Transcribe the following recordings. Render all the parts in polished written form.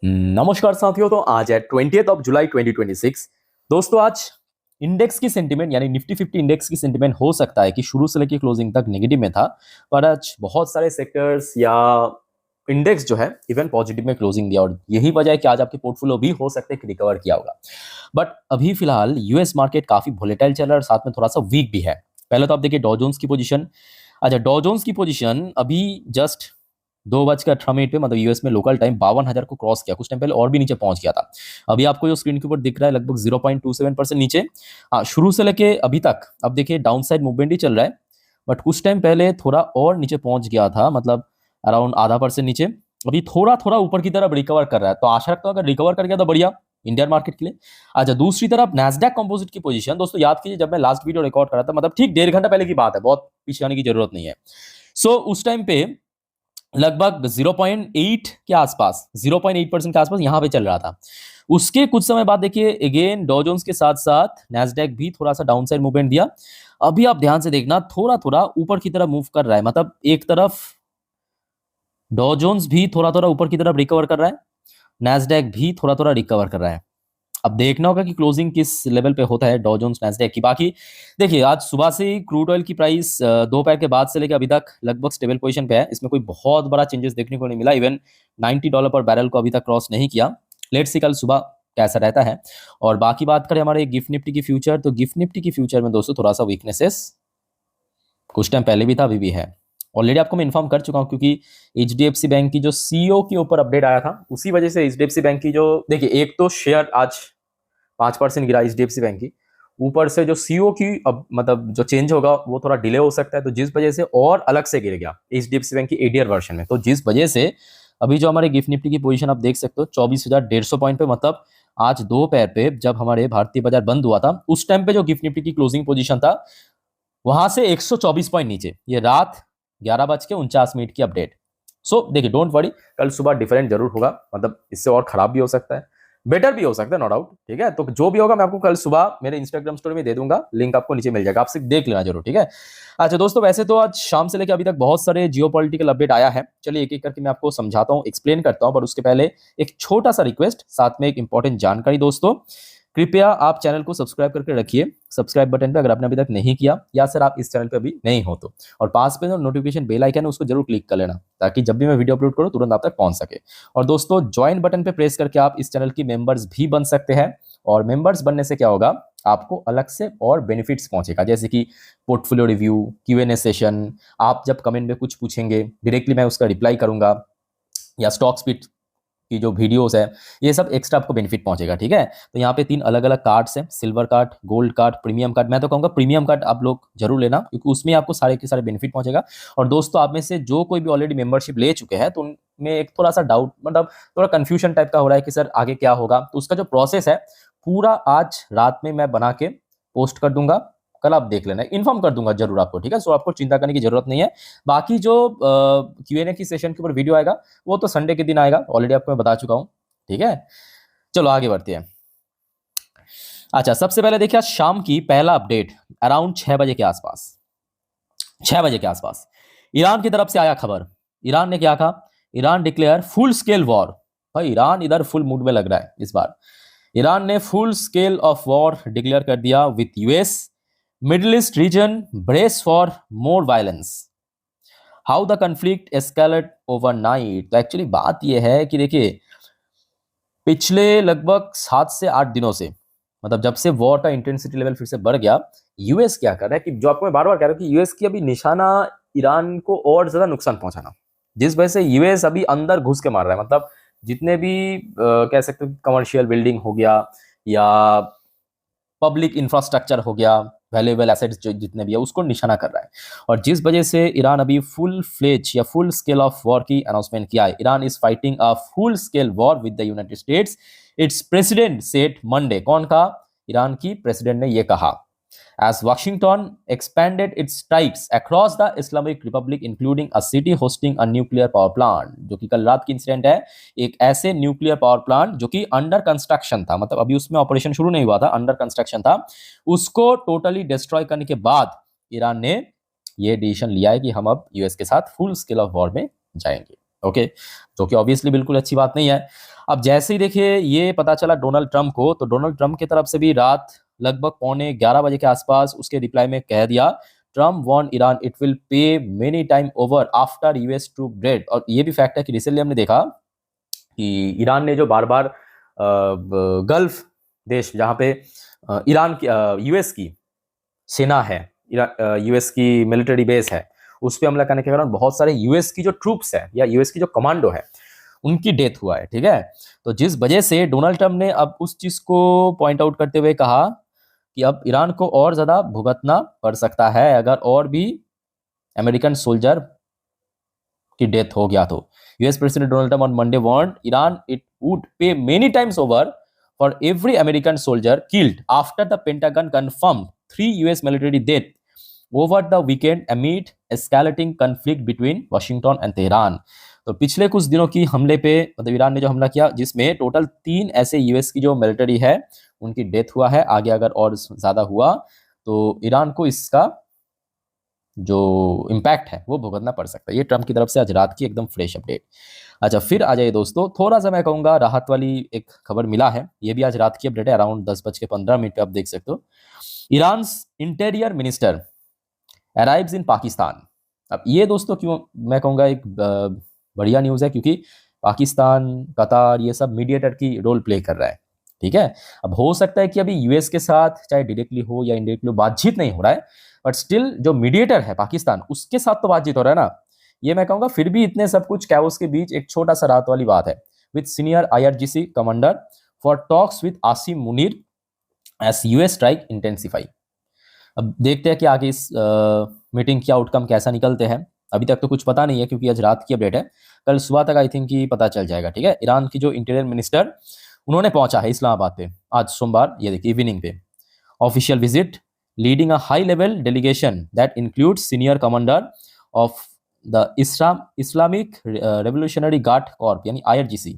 नमस्कार साथियों। तो आज है 20 जुलाई 2026। दोस्तों आज इंडेक्स की सेंटिमेंट यानी निफ्टी 50 इंडेक्स की सेंटिमेंट हो सकता है कि शुरू से लेकर क्लोजिंग तक नेगेटिव में था, पर आज बहुत सारे सेक्टर्स या इंडेक्स जो है इवन पॉजिटिव में क्लोजिंग दिया और यही वजह है कि आज आपके पोर्टफोलियो भी हो सकते हैं कि रिकवर किया होगा। बट अभी फिलहाल यूएस मार्केट काफी वोलेटाइल चल रहा है और साथ में थोड़ा सा वीक भी है। पहले तो आप देखिए डॉ जोन्स की पोजीशन। अच्छा, डॉ जोन्स की पोजीशन अभी जस्ट 2:18 पे मतलब यूएस में लोकल टाइम 52,000 को क्रॉस किया, कुछ टाइम पहले और भी नीचे पहुंच गया था। अभी आपको जो स्क्रीन के ऊपर दिख रहा है लगभग 0.27% नीचे। हाँ, शुरू से लेके अभी तक अब देखिए डाउन साइड मूवमेंट ही चल रहा है, बट कुछ टाइम पहले थोड़ा और नीचे पहुंच गया था, मतलब अराउंड आधा परसेंट नीचे। अभी थोड़ा थोड़ा ऊपर की तरफ रिकवर कर रहा है, तो आशा रखता हूँ अगर रिकवर कर गया तो बढ़िया इंडियन मार्केट के लिए। अच्छा, दूसरी तरफ नैस्डैक कंपोजिट की पोजीशन दोस्तों याद कीजिए, जब मैं लास्ट वीडियो रिकॉर्ड कर रहा था मतलब ठीक 1.5 घंटा पहले की बात है, बहुत पीछे आने की जरूरत नहीं है। सो उस टाइम पे लगभग 0.8 के आसपास 0.8% के आसपास यहां पे चल रहा था। उसके कुछ समय बाद देखिए अगेन डॉ जोन्स के साथ साथ नैस्डैक भी थोड़ा सा डाउन साइड मूवमेंट दिया। अभी आप ध्यान से देखना थोड़ा थोड़ा ऊपर की तरफ मूव कर रहा है, मतलब एक तरफ डॉ जोन्स भी थोड़ा थोड़ा ऊपर की तरफ रिकवर कर रहा है, नैस्डैक भी थोड़ा थोड़ा रिकवर कर रहा है। अब देखना होगा कि क्लोजिंग किस लेवल पे होता है डॉ जोन्स नैस्डैक की। बाकी देखिए आज सुबह से ही क्रूड ऑयल की प्राइस दोपहर के बाद से लेकर अभी तक लगभग स्टेबल पोजीशन पे है, इसमें कोई बहुत बड़ा चेंजेस देखने को नहीं मिला। इवन $90 पर बैरल को अभी तक क्रॉस नहीं किया। लेट्स सी कल सुबह कैसा रहता है। और बाकी बात करें हमारे गिफ्ट निफ्टी की फ्यूचर, तो गिफ्ट निफ्टी की फ्यूचर में दोस्तों थोड़ा सा वीकनेसेस कुछ टाइम पहले भी था, अभी भी है। ऑलरेडी आपको मैं इन्फॉर्म कर चुका हूं, क्योंकि एचडीएफसी बैंक की जो सीईओ के ऊपर अपडेट आया था उसी वजह से एचडीएफसी बैंक की जो देखिए एक तो शेयर आज 5% गिरा एचडीएफसी बैंक की, ऊपर से जो सीईओ की अब मतलब जो चेंज होगा वो थोड़ा डिले हो सकता है, तो जिस वजह से और अलग से गिर गया एचडीएफसी बैंक की एडीआर वर्जन में, तो जिस वजह से अभी जो हमारे गिफ्ट निफ्टी की पोजीशन आप देख सकते हो 24,150 पॉइंट पे, मतलब आज दोपहर पे जब हमारे भारतीय बाजार बंद हुआ था उस टाइम पे जो गिफ्ट निफ्टी की क्लोजिंग पोजीशन था वहां से 124 पॉइंट नीचे। ये रात 11:49 की अपडेट। सो देखिए डोंट वरी, कल सुबह डिफरेंट जरूर होगा, मतलब इससे और खराब भी हो सकता है, बेटर भी हो सकता है, नो डाउट। ठीक है, तो जो भी होगा मैं आपको कल सुबह मेरे इंस्टाग्राम स्टोरी में दे दूंगा, लिंक आपको नीचे मिल जाएगा, आप सिर्फ देख लेना जरूर। ठीक है। अच्छा दोस्तों, वैसे तो आज शाम से लेकर अभी तक बहुत सारे जियोपॉलिटिकल अपडेट आया है, चलिए एक एक करके मैं आपको समझाता हूँ, एक्सप्लेन करता हूँ, पर उसके पहले एक छोटा सा रिक्वेस्ट, साथ में एक इंपॉर्टेंट जानकारी। दोस्तों कृपया आप चैनल को सब्सक्राइब करके रखिए, सब्सक्राइब बटन पे अगर आपने अभी तक नहीं किया, या सर आप इस चैनल पे अभी नहीं हो तो, और पास पे जो नोटिफिकेशन बेल आइकन है उसको जरूर क्लिक कर लेना, ताकि जब भी मैं वीडियो अपलोड करूँ तुरंत आप तक पहुंच सके। और दोस्तों ज्वाइन बटन पे प्रेस करके आप इस चैनल की मेंबर्स भी बन सकते हैं, और मेंबर्स बनने से क्या होगा, आपको अलग से और बेनिफिट्स पहुंचेगा, जैसे कि पोर्टफोलियो रिव्यू, क्यूएनए सेशन, आप जब कमेंट में कुछ पूछेंगे डायरेक्टली मैं उसका रिप्लाई करूंगा, या स्टॉक स्पीड की जो वीडियोस है, ये सब एक्स्ट्रा आपको बेनिफिट पहुंचेगा। ठीक है, तो यहाँ पे 3 अलग अलग कार्ड्स हैं, silver card, gold card, premium card. मैं तो कहूँगा प्रीमियम कार्ड आप लोग जरूर लेना, क्योंकि उसमें आपको सारे के सारे बेनिफिट पहुंचेगा। और दोस्तों आप में से जो कोई भी ऑलरेडी मेंबरशिप ले चुके हैं तो उनमें एक थोड़ा सा डाउट, मतलब थोड़ा कंफ्यूजन टाइप का हो रहा है कि सर आगे क्या होगा, तो उसका जो प्रोसेस है पूरा आज रात में मैं बना के पोस्ट कर दूंगा, कल आप देख लेना, इन्फॉर्म कर दूंगा जरूर आपको। ठीक है, सो आपको चिंता करने की जरूरत नहीं है। बाकी जो क्यूएनए की सेशन के ऊपर वीडियो आएगा वो तो संडे के दिन आएगा, ऑलरेडी आपको मैं बता चुका हूँ। ठीक है, चलो आगे बढ़ते हैं। अच्छा, सबसे पहले देखिए आज शाम की पहला अपडेट अराउंड 6 बजे के आसपास, 6 बजे के आसपास ईरान की तरफ से आया खबर। ईरान ने क्या कहा, Iran declare full scale war. भाई ईरान इधर फुल मूड में लग रहा है इस बार। ईरान ने full scale of war declare कर दिया with US, middle east region brace for more violence, how the conflict escalate overnight. तो एक्चुअली बात यह है कि देखिए पिछले लगभग 7 से 8 दिनों से, मतलब जब से वॉर का इंटेंसिटी लेवल फिर से बढ़ गया, यूएस क्या कर रहा है कि जो आपको मैं बार बार कह रहा हूं कि यूएस की अभी निशाना ईरान को और ज्यादा नुकसान पहुंचाना, जिस वजह से यूएस अभी अंदर घुस के मार रहा है, मतलब जितने भी कह सकते हो कमर्शियल बिल्डिंग हो गया या पब्लिक इंफ्रास्ट्रक्चर हो गया, वैल्यूएबल एसेट्स जो जितने भी है उसको निशाना कर रहा है। और जिस वजह से ईरान अभी फुल फ्लेज या फुल स्केल ऑफ वॉर की अनाउंसमेंट किया है। Iran is fighting a full scale war with the United states, it's president said Monday. कौन कहा, ईरान की प्रेसिडेंट ने यह कहा। As Washington expanded its strikes across the Islamic Republic, including a city hosting a nuclear power plant, जो कि कल रात की इंसिडेंट है, एक ऐसे न्यूक्लियर पावर प्लांट जो कि अंडर कंस्ट्रक्शन था, मतलब अभी उसमें ऑपरेशन शुरू नहीं हुआ था, अंडर कंस्ट्रक्शन था, उसको टोटली डिस्ट्रॉय करने के बाद ईरान ने ये डिसीजन लिया है कि हम अब यूएस के साथ फुल स्केल ऑफ वॉर में जाएंगे। ओके, जो कि ऑब्वियसली बिल्कुल अच्छी बात नहीं है। अब जैसे ही देखिए ये पता चला डोनाल्ड ट्रंप को, तो डोनाल्ड ट्रंप की तरफ से भी रात लगभग पौने 11 बजे के आसपास उसके रिप्लाई में कह दिया, Trump warn Iran it will pay many time over after US to bread. और ये भी फैक्ट है कि रिसेंटली हमने देखा कि ईरान ने जो बार बार गल्फ देश जहां पे ईरान की यूएस की सेना है, यूएस की मिलिट्री बेस है, उस पर हमला करने के कारण बहुत सारे यूएस की जो ट्रूप्स है या यूएस की जो कमांडो है उनकी डेथ हुआ है। ठीक है, तो जिस वजह से डोनाल्ड ट्रंप ने अब उस चीज को पॉइंट आउट करते हुए कहा कि अब ईरान को और ज्यादा भुगतना पड़ सकता है अगर और भी अमेरिकन सोल्जर की डेथ हो गया तो। US president Donald Trump on Monday warned Iran it would pay many times over for every American soldier killed after the Pentagon confirmed 3 US military death over the weekend amid escalating conflict between Washington and Tehran. तो पिछले कुछ दिनों की हमले पे मतलब Iran ने जो हमला किया जिसमें टोटल 3 ऐसे यूएस की जो मिलिट्री है उनकी डेथ हुआ है। आगे अगर और ज्यादा हुआ तो ईरान को इसका जो इम्पैक्ट है वो भुगतना पड़ सकता है। ये ट्रंप की तरफ से आज रात की एकदम फ्रेश अपडेट। अच्छा, फिर आ जाइए दोस्तों, थोड़ा सा मैं कहूँगा राहत वाली एक खबर मिला है। ये भी आज रात की अपडेट है, अराउंड 10:15 पे आप देख सकते हो। ईरान इंटीरियर मिनिस्टर अराइव्स इन पाकिस्तान। अब ये दोस्तों क्यों मैं कहूँगा एक बढ़िया न्यूज़ है, क्योंकि पाकिस्तान, कतार, ये सब मीडिएटर की रोल प्ले कर रहा है। ठीक है, अब हो सकता है कि अभी यूएस के साथ चाहे डायरेक्टली हो या इनडायरेक्टली बातचीत नहीं हो रहा है, बट स्टिल जो मीडिएटर है पाकिस्तान, उसके साथ तो बातचीत हो रहा है ना। ये मैं कहूँगा फिर भी इतने सब कुछ कैओस के बीच एक छोटा सा रात वाली बात है। With senior IRGC commander for talks with Asim Munir S US strike intensify. अब देखते हैं कि आगे इस मीटिंग की आउटकम कैसा निकलते हैं। अभी तक तो कुछ पता नहीं है क्योंकि आज रात की अपडेट है, कल सुबह तक आई थिंक कि पता चल जाएगा। ठीक है, ईरान की जो इंटीरियर मिनिस्टर उन्होंने पहुंचा है इस्लामाबाद पे आज सोमवार, ये देखिए इवनिंग पे। Official visit leading a high level delegation that includes senior commander of the Islamic Revolutionary Guard Corps यानी IRGC.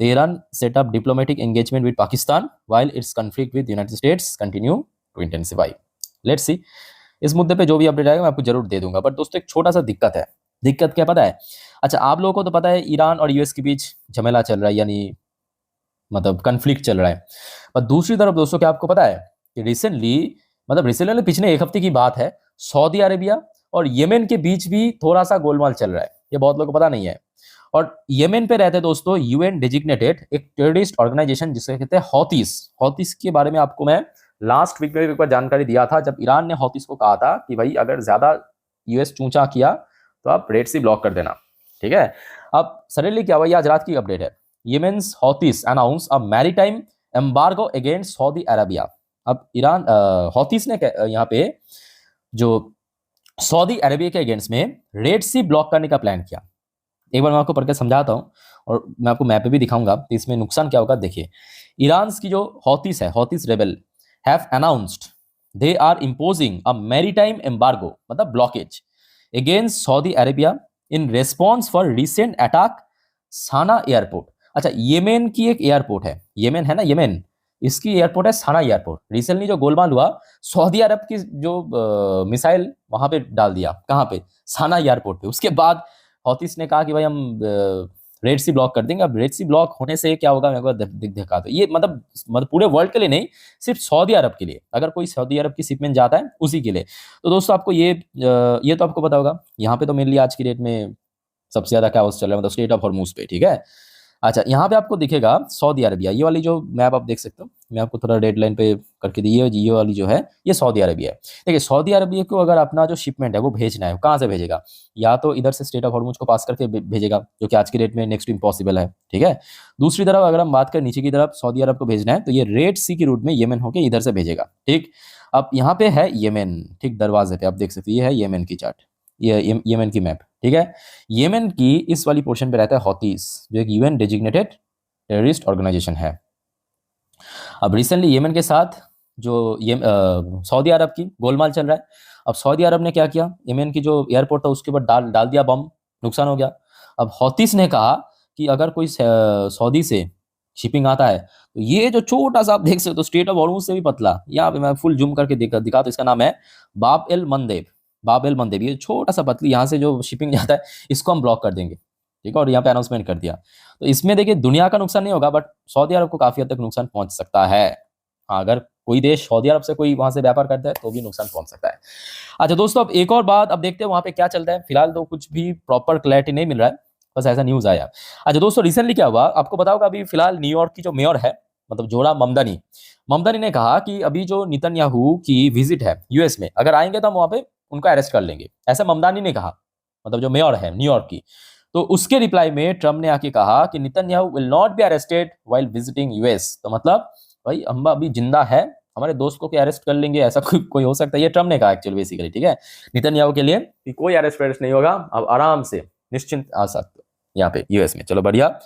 Tehran set up diplomatic engagement with Pakistan while its conflict with United States continue to intensify. Let's see, इस मुद्दे पे जो भी update आएगा मैं आपको जरूर दे दूंगा। बट दोस्तों एक छोटा सा दिक्कत है। दिक्कत क्या पता है? अच्छा, आप लोगों को तो पता है ईरान और यूएस के बीच झमेला चल रहा है, यानी मतलब कन्फ्लिक्ट चल रहा है। पर दूसरी तरफ दोस्तों क्या आपको पता है कि रिसेंटली पिछले एक हफ्ते की बात है, सऊदी अरेबिया और येमेन के बीच भी थोड़ा सा गोलमाल चल रहा है। ये बहुत लोगों को पता नहीं है। और येमेन पे रहते दोस्तों यूएन डेजिग्नेटेड एक टेररिस्ट ऑर्गेनाइजेशन जिसे कहते हैं हौतीस। हौतीस के बारे में आपको मैं लास्ट वीक में एक बार जानकारी दिया था, जब ईरान ने हौतीस को कहा था कि भाई अगर ज्यादा यूएस चूंचा किया तो आप रेड सी ब्लॉक कर देना। ठीक है, अब सडनली क्या हुआ, ये आज रात की अपडेट है। Yemen's Houthis announce a maritime embargo against Saudi Arabia. अब ईरान हौतीस ने यहाँ पे जो सऊदी अरेबिया के अगेंस्ट में रेड सी ब्लॉक करने का प्लान किया। एक बार मैं आपको पढ़ के समझाता हूँ और मैं आपको मैप पे भी दिखाऊंगा तो इसमें नुकसान क्या होगा। देखिए, ईरान की जो हौतीस है, Houthis rebel have announced they are imposing a maritime embargo मतलब blockage against Saudi Arabia in response for recent attack Sanaa airport. अच्छा, येमेन की एक एयरपोर्ट है, येमेन है ना, येमेन, इसकी एयरपोर्ट है साना एयरपोर्ट। रिसेंटली जो गोलमाल हुआ, सऊदी अरब की जो मिसाइल वहां पे डाल दिया, कहां पे, साना एयरपोर्ट पे। उसके बाद हौतीस ने कहा कि भाई हम रेड सी ब्लॉक कर देंगे। अब रेड सी ब्लॉक होने से क्या होगा, मेरे को दिखा दो। ये मतलब पूरे वर्ल्ड के लिए नहीं, सिर्फ सऊदी अरब के लिए, अगर कोई सऊदी अरब की शिपमेंट जाता है उसी के लिए। तो दोस्तों आपको ये तो आपको पता होगा। यहाँ पे तो मेनली आज की डेट में सबसे ज्यादा क्या चल रहा है, मतलब स्ट्रेट ऑफ हॉर्मूज पे। ठीक है, अच्छा, यहाँ पे आपको दिखेगा सऊदी अरबिया, ये वाली जो मैप आप देख सकते हो, मैं आपको थोड़ा रेड लाइन पे करके दी, ये वाली जो है ये सऊदी अरबिया है। देखिए, सऊदी अरबिया को अगर अपना जो शिपमेंट है वो भेजना है, कहाँ से भेजेगा? या तो इधर से स्ट्रेट ऑफ हॉर्मूज को पास करके भेजेगा, जो कि आज की डेट में नेक्स्ट टू इम्पॉसिबल है। ठीक है, दूसरी तरफ अगर हम बात करें नीचे की तरफ सऊदी अरब को भेजना है तो ये रेड सी की रूट में येमेन होकर इधर से भेजेगा। ठीक, अब यहाँ पे है येमेन, ठीक दरवाजे पे आप देख सकते हो, ये है येमेन की चार्ट, ये येमेन की मैप। ठीक है, येमेन की इस वाली पोर्शन पे रहता है हौतीस, जो एक यूएन डेजिग्नेटेड टेररिस्ट ऑर्गेनाइजेशन है। अब रिसेंटली येमेन के साथ जो ये सऊदी अरब की गोलमाल चल रहा है। अब सऊदी अरब ने क्या किया, येमेन की जो एयरपोर्ट था उसके ऊपर डाल दिया बम, नुकसान हो गया। अब हौतीस ने कहा कि अगर कोई सऊदी से शिपिंग आता है तो ये जो छोटा सा आप देख सकते हो स्ट्रेट ऑफ हॉर्मूज से भी पतला, यहाँ पे मैं फुल जूम करके दिखा तो इसका नाम है बाब एल मंदेब। ये छोटा सा पतली, यहाँ से जो शिपिंग जाता है इसको हम ब्लॉक कर देंगे। ठीक है, और यहाँ पे अनाउंसमेंट कर दिया। तो इसमें देखिए दुनिया का नुकसान नहीं होगा, बट सऊदी अरब को काफी हद तक नुकसान पहुंच सकता है। हाँ, अगर कोई देश सऊदी अरब से कोई वहां से व्यापार करता है तो भी नुकसान पहुंच सकता है। अच्छा दोस्तों, अब एक और बात, अब देखते हैं वहां पे क्या चलता है। फिलहाल तो कुछ भी प्रॉपर क्लैरिटी नहीं मिल रहा है, बस ऐसा न्यूज आया। अच्छा दोस्तों, रिसेंटली क्या हुआ आपको बताओगे, अभी फिलहाल न्यूयॉर्क की जो मेयर है, मतलब जोरा ममदानी, ममदानी ने कहा कि अभी जो नेतन्याहू की विजिट है यूएस में, अगर आएंगे तो हम वहां पे उनको अरेस्ट कर लेंगे, ऐसा ममदानी ने कहा, मतलब जो मेयर है न्यूयॉर्क की। तो उसके रिप्लाई में ट्रम्प ने आके कहा कि Netanyahu will not be arrested while visiting US. तो मतलब भाई हम अभी जिंदा है, हमारे दोस्त को क्या अरेस्ट कर लेंगे, ऐसा कोई हो सकता है? ये ट्रम्प ने कहा एक्चुअली बेसिकली, ठीक है, नेतन्याहू के लिए कि कोई अरेस्ट नहीं होगा, अब आराम से निश्चिंत आ सकते हो यहाँ पे यूएस में। चलो बढ़िया।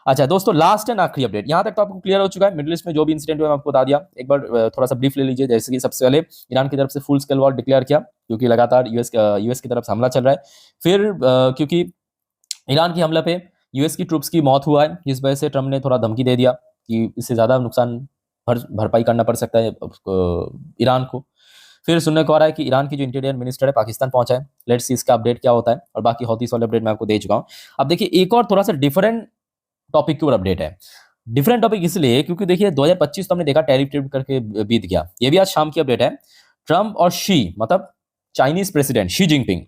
अच्छा दोस्तों, लास्ट एंड आखिरी अपडेट, यहाँ तक तो आपको क्लियर हो चुका है। मिडिल ईस्ट में जो भी इंसिडेंट हुआ मैं आपको बता दिया। एक बार थोड़ा सा ब्रीफ ले लीजिए। जैसे कि सबसे पहले ईरान की तरफ से फुल स्केल वॉर डिक्लेयर किया, क्योंकि लगातार यूएस की तरफ से हमला चल रहा है। फिर क्योंकि ईरान की हमले पे यूएस की ट्रूप्स की मौत हुआ है, इस वजह से ट्रम्प ने थोड़ा धमकी दे दिया कि इससे ज्यादा नुकसान भरपाई करना पड़ सकता है ईरान को। फिर सुनने को आ रहा है कि ईरान की जो इंटीरियर मिनिस्टर है पाकिस्तान पहुंचा है। लेट्स सी इसका अपडेट क्या होता है, और बाकी हौतीस वाले अपडेट मैं आपको दे चुका हूं। अब देखिए एक और थोड़ा सा डिफरेंट टॉपिक की ओर अपडेट है। डिफरेंट टॉपिक इसलिए क्योंकि देखिए 2025 तो हमने देखा टैरिफ ट्रिप करके बीत गया, ये भी आज शाम की अपडेट है। ट्रम्प और शी, मतलब Chinese president Xi Jinping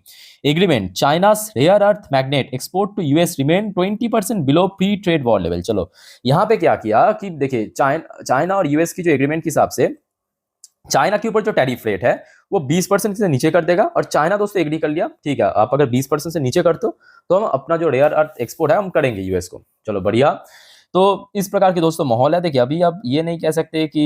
agreement, China's rare earth magnet export to US remain 20% below pre trade war level. चलो यहाँ पे क्या किया कि देखिए चाइना और यूएस की जो एग्रीमेंट के हिसाब से चाइना के ऊपर जो टैरिफ रेट है वो 20% से नीचे कर देगा, और चाइना दोस्तों एग्री कर लिया, ठीक है, आप अगर 20% से नीचे करते हो तो हम अपना जो रेयर अर्थ एक्सपोर्ट है हम करेंगे यूएस को। चलो बढ़िया। तो इस प्रकार के दोस्तों माहौल है। देखिए अभी आप ये नहीं कह सकते कि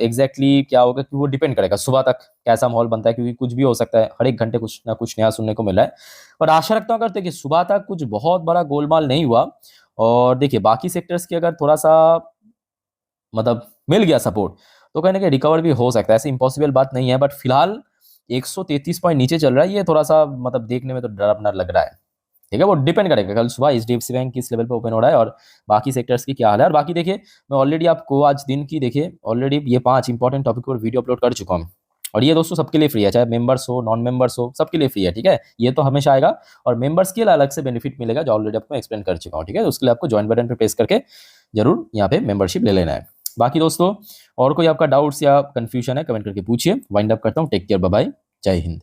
एग्जैक्टली क्या होगा, कि वो डिपेंड करेगा सुबह तक कैसा माहौल बनता है, क्योंकि कुछ भी हो सकता है, हर एक घंटे कुछ ना कुछ नया सुनने को मिल रहा है। पर आशा रखता हूँ अगर देखिए सुबह तक कुछ बहुत बड़ा गोलमाल नहीं हुआ, और देखिए बाकी सेक्टर्स की अगर थोड़ा सा मतलब मिल गया सपोर्ट, तो कहीं ना कहीं रिकवर भी हो सकता है, ऐसी इम्पॉसिबल बात नहीं है। बट फिलहाल 133 पॉइंट नीचे चल रहा है, ये थोड़ा सा मतलब देखने में तो डर अपना लग रहा है, ठीक है। वो डिपेंड करेगा कल सुबह एचडीएफसी बैंक किस लेवल पे ओपन हो रहा है और बाकी सेक्टर्स की क्या हाल है। और बाकी देखिए मैं ऑलरेडी आपको आज दिन की देखिए ऑलरेडी ये 5 इंपॉर्टेंट टॉपिक पर वीडियो अपलोड कर चुका हूँ, और ये दोस्तों सबके लिए फ्री है, चाहे मेंबर्स हो नॉन मेंबर्स हो, सबके लिए फ्री है, ठीक है। ये तो हमेशा आएगा, और मेंबर्स के लिए अलग से बेनिफिट मिलेगा जो ऑलरेडी आपको एक्सप्लेन कर चुका हूँ, ठीक है। उसके लिए आपको ज्वाइन बटन पर प्रेस करके जरूर यहाँ पे मेंबरशिप ले लेना है। बाकी दोस्तों और कोई आपका डाउट्स या कंफ्यूजन है कमेंट करके पूछिए। वाइंड अप करता हूँ, टेक केयर, बाय बाय, जय हिंद।